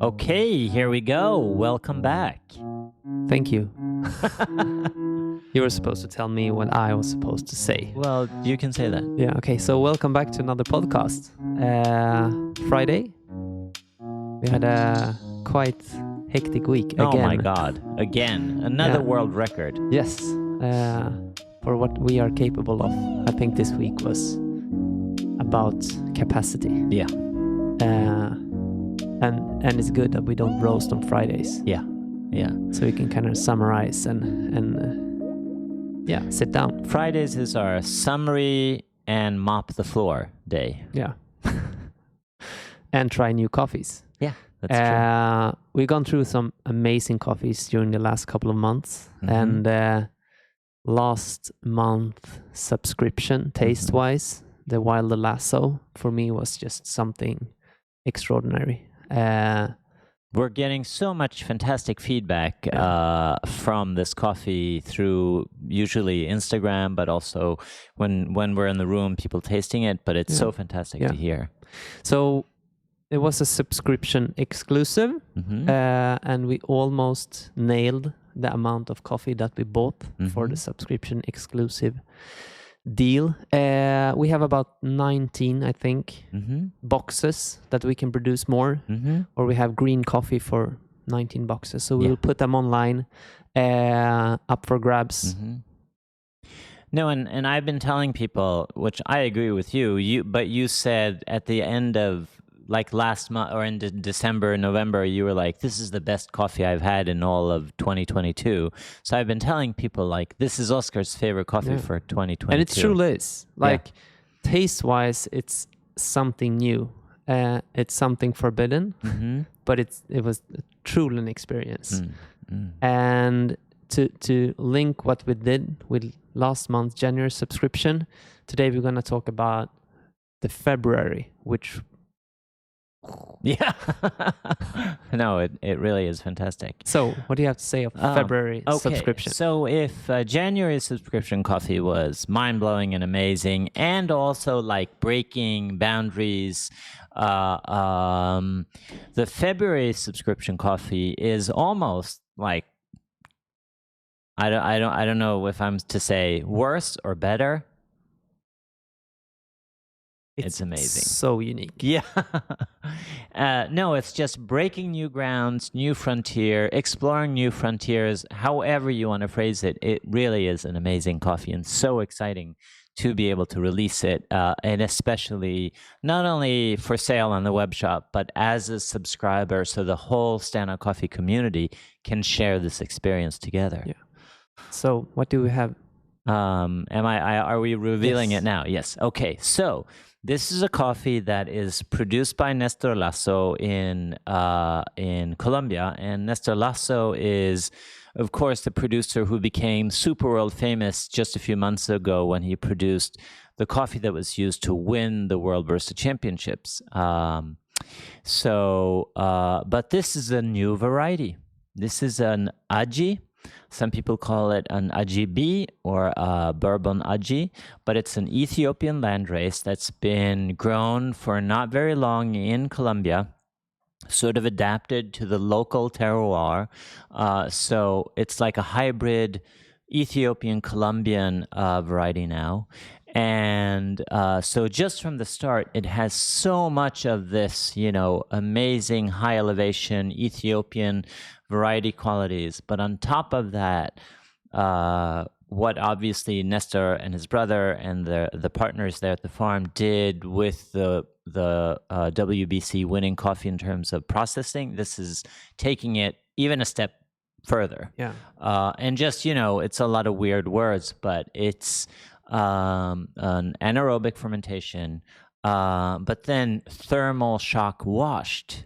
Okay, here we go. Welcome back. Thank you. You were supposed to tell me what I was supposed to say. Well, you can say that. Yeah, okay. So welcome back to another podcast. Friday. We had a quite hectic week again. Oh my God. Again, another world record. Yes. For what we are capable of. I think this week was about capacity. Yeah. And it's good that we don't roast on Fridays. Yeah. So we can kind of summarize and sit down. Fridays is our summary and mop the floor day. Yeah. And try new coffees. Yeah, that's true. We've gone through some amazing coffees during the last couple of months. Mm-hmm. And last month subscription, taste-wise, the Wilder Lasso, for me was just something extraordinary. We're getting so much fantastic feedback from this coffee through usually Instagram, but also when we're in the room, people tasting it. But it's so fantastic to hear. So it was a subscription exclusive, and we almost nailed the amount of coffee that we bought for the subscription exclusive deal. We have about 19, I think, boxes that we can produce more, or we have green coffee for 19 boxes. So we'll put them online, up for grabs. No, and I've been telling people, which I agree with you, but you said at the end of like last month or in December, November, you were like, this is the best coffee I've had in all of 2022. So I've been telling people like, this is Oscar's favorite coffee for 2022. And it truly is. Like taste-wise, it's something new. It's something forbidden, but it was truly an experience. And to link what we did with last month's January subscription, today we're going to talk about the February, which... Yeah. No, it really is fantastic. So what do you have to say of February subscription? So if January's subscription coffee was mind-blowing and amazing and also like breaking boundaries, the February subscription coffee is almost like I don't know if I'm to say worse or better. It's amazing. So unique. Yeah. No, it's just breaking new grounds, new frontier, exploring new frontiers, however you want to phrase it. It really is an amazing coffee and so exciting to be able to release it, and especially not only for sale on the web shop, but as a subscriber, so the whole Standout Coffee community can share this experience together. Yeah. So what do we have? Are we revealing it now? Yes. Okay. So this is a coffee that is produced by Nestor Lasso in Colombia, and Nestor Lasso is, of course, the producer who became super world famous just a few months ago when he produced the coffee that was used to win the World Barista Championships. But this is a new variety. This is an Aji. Some people call it an Aji or a Bourbon Aji, but it's an Ethiopian landrace that's been grown for not very long in Colombia, sort of adapted to the local terroir. So it's like a hybrid Ethiopian-Colombian variety now. And so just from the start, it has so much of this, amazing high elevation Ethiopian variety qualities. But on top of that, what obviously Nestor and his brother and the partners there at the farm did with the WBC winning coffee in terms of processing, this is taking it even a step further. Yeah. And just, it's a lot of weird words, but it's an anaerobic fermentation, but then thermal shock washed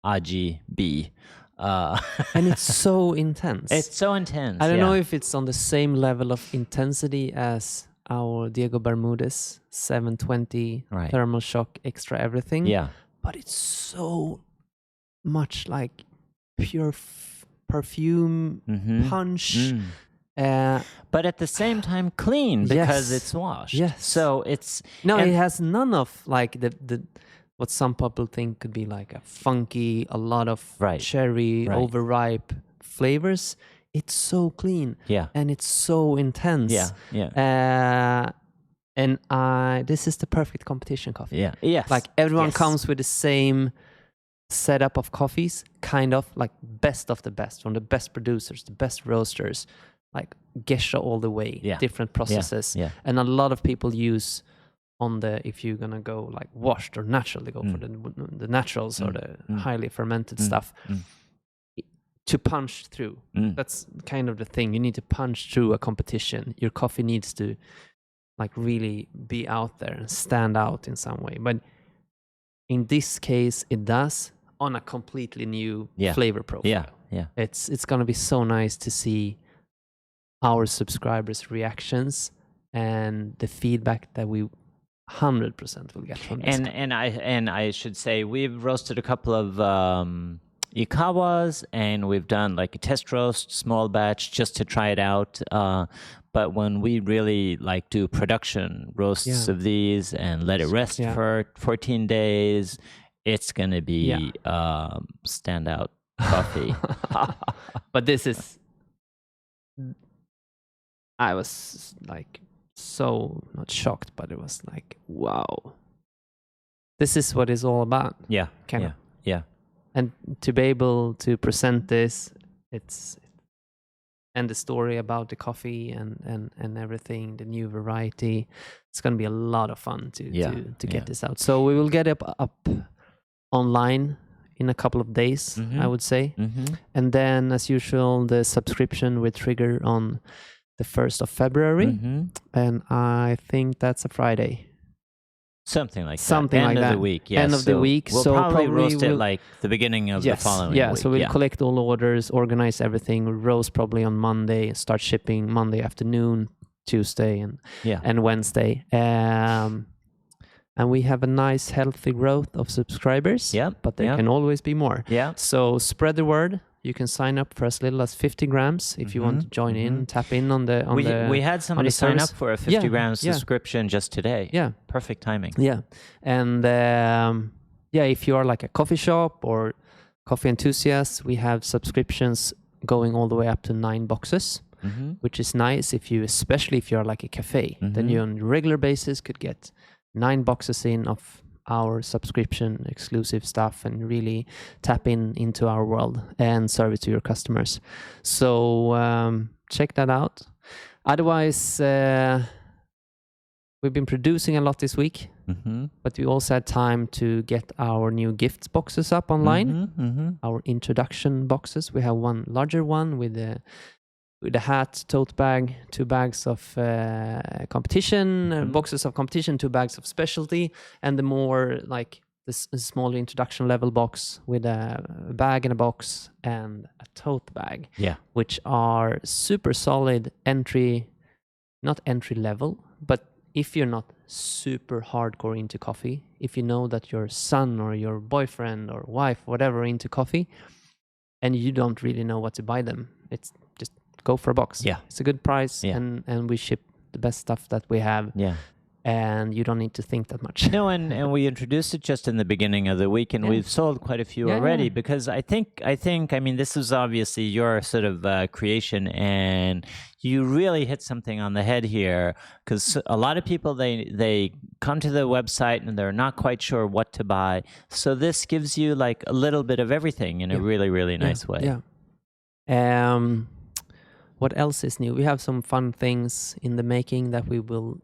Aji B. And it's so intense. It's so intense. I don't know if it's on the same level of intensity as our Diego Bermudez 720 thermal shock extra everything. Yeah. But it's so much like pure perfume punch. But at the same time clean because it's washed. Yes. So it's... No, it has none of like the what some people think could be like a funky, a lot of Right. cherry, Right. overripe flavors. It's so clean. Yeah. And it's so intense. Yeah. Yeah. And this is the perfect competition coffee. Yeah. Yes. Like everyone Yes. comes with the same setup of coffees, kind of like best of the best from the best producers, the best roasters, like Gesha all the way, Yeah. different processes. Yeah. And a lot of people use on the, if you're gonna go like washed or natural, they go for the naturals or the highly fermented stuff to punch through. That's kind of the thing. You need to punch through a competition. Your coffee needs to like really be out there and stand out in some way. But in this case, it does on a completely new flavor profile. Yeah. Yeah. It's gonna be so nice to see our subscribers' reactions and the feedback that we 100% will get from this. And I should say we've roasted a couple of Ikawas, and we've done like a test roast, small batch, just to try it out. But when we really like do production roasts of these and let it rest for 14 days, it's gonna be standout coffee. But this is, I was like so not shocked, but it was like, wow, this is what it's all about. Yeah. Kind of. Yeah. And to be able to present this, and the story about the coffee and everything, the new variety, it's going to be a lot of fun to get this out. So we will get it up online in a couple of days, I would say. And then, as usual, the subscription will trigger on the 1st of February. And I think that's a Friday. Something like End of the week. Yeah. End of the week. We'll so probably roast it like the beginning of the following week. Yeah, so we'll collect all orders, organize everything, we'll roast probably on Monday, start shipping Monday afternoon, Tuesday, and Wednesday. And we have a nice, healthy growth of subscribers. Yeah. But there can always be more. Yeah. So spread the word. You can sign up for as little as 50 grams if you want to join in, tap in on the we had somebody sign up for a 50 gram subscription just today. Yeah. Perfect timing. Yeah. And if you are like a coffee shop or coffee enthusiast, we have subscriptions going all the way up to 9 boxes, which is nice especially if you're like a cafe. Then you on a regular basis could get 9 boxes in of our subscription exclusive stuff and really tap into our world and serve it to your customers. So check that out. Otherwise, we've been producing a lot this week, but we also had time to get our new gift boxes up online. Our introduction boxes. We have one larger one with a hat, tote bag, 2 bags of competition, boxes of competition, 2 bags of specialty, and the more like this smaller introduction level box with a bag and a box and a tote bag, which are super solid not entry level, but if you're not super hardcore into coffee, if you know that your son or your boyfriend or wife, whatever, into coffee, and you don't really know what to buy them, it's just go for a box. Yeah, it's a good price, and we ship the best stuff that we have. Yeah, and you don't need to think that much. No, and we introduced it just in the beginning of the week, and we've sold quite a few already. Because I think, I mean, this is obviously your sort of creation, and you really hit something on the head here. Because a lot of people they come to the website and they're not quite sure what to buy. So this gives you like a little bit of everything in a really, really nice way. Yeah. What else is new? We have some fun things in the making that we will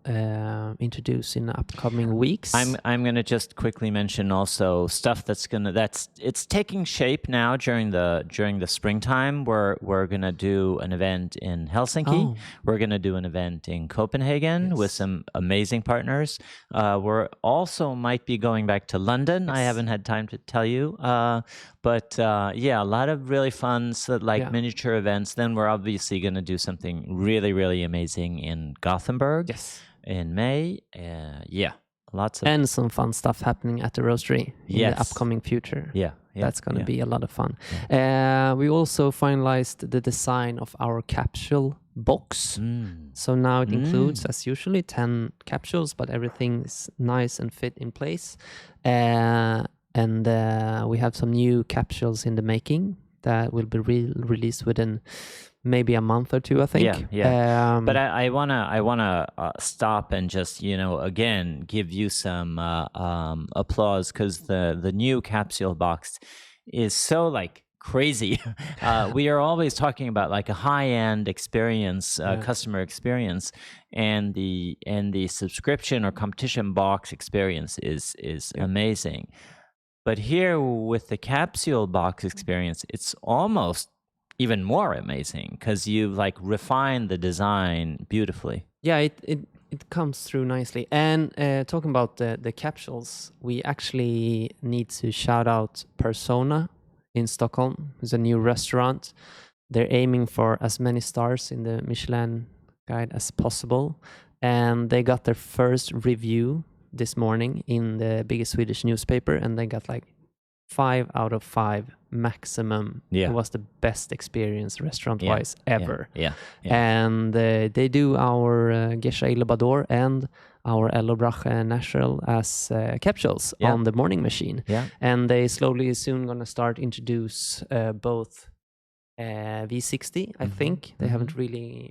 introduce in the upcoming weeks. I'm going to just quickly mention also stuff it's taking shape now during the springtime. We're going to do an event in Helsinki. We're going to do an event in Copenhagen with some amazing partners. We're also might be going back to London. I haven't had time to tell you. But a lot of really fun miniature events. Then we're obviously going to do something really, really amazing in Gothenburg in May. Lots of... And some fun stuff happening at the roastery in the upcoming future. Yeah, That's going to be a lot of fun. We also finalized the design of our capsule box. So now it includes, as usually, 10 capsules, but everything is nice and fit in place. And we have some new capsules in the making that will be released within maybe a month or two, I think. But I wanna stop and just again give you some applause, because the new capsule box is so like crazy. We are always talking about like a high-end experience, customer experience, and the subscription or competition box experience is amazing. But here with the capsule box experience, it's almost even more amazing, because you've like refined the design beautifully. Yeah, it comes through nicely. And talking about the capsules, we actually need to shout out Persona in Stockholm. It's a new restaurant. They're aiming for as many stars in the Michelin guide as possible. And they got their first review this morning in the biggest Swedish newspaper, and they got like 5 out of 5 maximum. It was the best experience restaurant-wise ever. And they do our Gesha Illebador and our Ellobrache Natural as capsules on the morning machine. And they slowly soon going to start introduce both V60, I think. They haven't really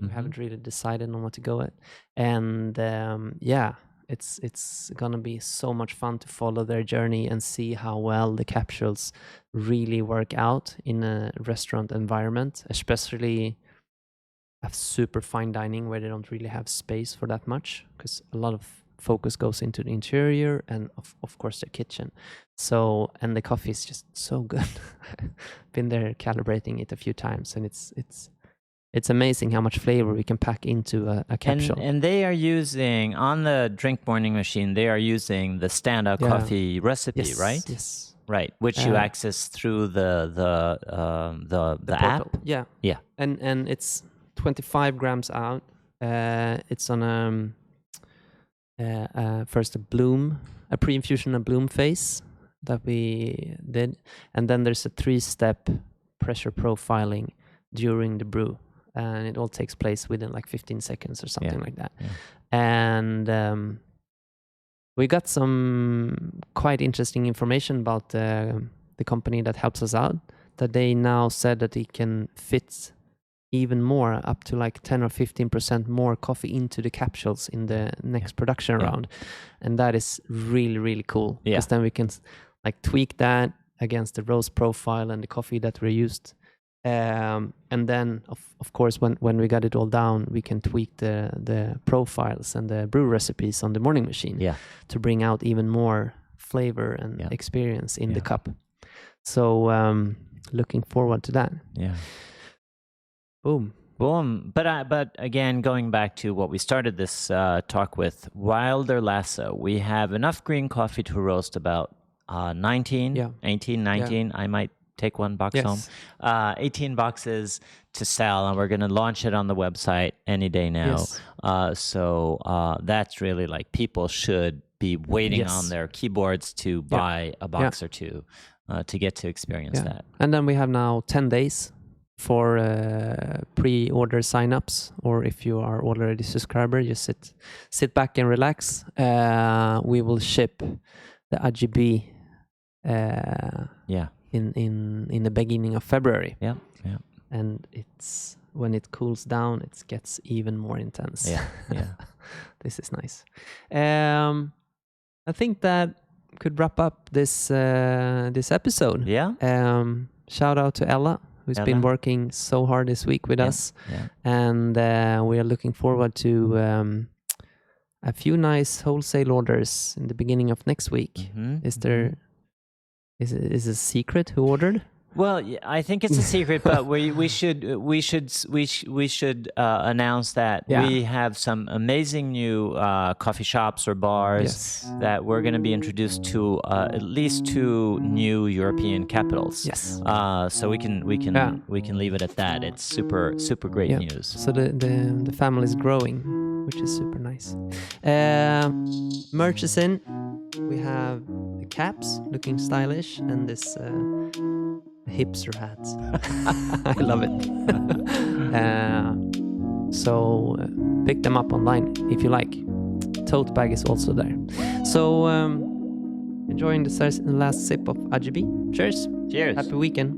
decided on what to go at. And it's gonna be so much fun to follow their journey and see how well the capsules really work out in a restaurant environment, especially a super fine dining where they don't really have space for that much, because a lot of focus goes into the interior and of course the kitchen. So, and the coffee is just so good. Been there calibrating it a few times, and it's amazing how much flavor we can pack into a capsule. And they are using, on the drink morning machine, they are using the Standout coffee recipe, right? Yes. Right, which you access through the app. Yeah. And it's 25 grams out. It's on first a pre-infusion and bloom phase that we did, and then there's a 3-step pressure profiling during the brew. And it all takes place within like 15 seconds or something like that. And we got some quite interesting information about the company that helps us out, that they now said that it can fit even more, up to like 10 or 15% more coffee into the capsules in the next production round. And that is really, really cool, because then we can like tweak that against the roast profile and the coffee that we used. And then of course when we got it all down, we can tweak the profiles and the brew recipes on the morning machine to bring out even more flavor and experience in the cup. So looking forward to that. Boom. But again, going back to what we started this talk with, Wilder Lasso, we have enough green coffee to roast about 18, 19. I might take one box home. 18 boxes to sell, and we're going to launch it on the website any day now. So that's really like, people should be waiting on their keyboards to buy a box or two to get to experience that. And then we have now 10 days for pre-order signups, or if you are already a subscriber, just sit back and relax. We will ship the AGB in the beginning of February. And it's when it cools down, it gets even more intense. This is nice. I think that could wrap up this episode. Shout out to Ella, who's been working so hard this week with us. And we are looking forward to a few nice wholesale orders in the beginning of next week. Is it a secret who ordered? Well, I think it's a secret, but we should announce that we have some amazing new coffee shops or bars that we're going to be introduced to at least 2 new European capitals. So we can leave it at that. It's super great news. So the family is growing, which is super nice. Merch is in. We have the caps looking stylish and this hipster hat. I love it. So pick them up online if you like. Tote bag is also there. So enjoying the last sip of AGB. Cheers. Cheers. Happy weekend.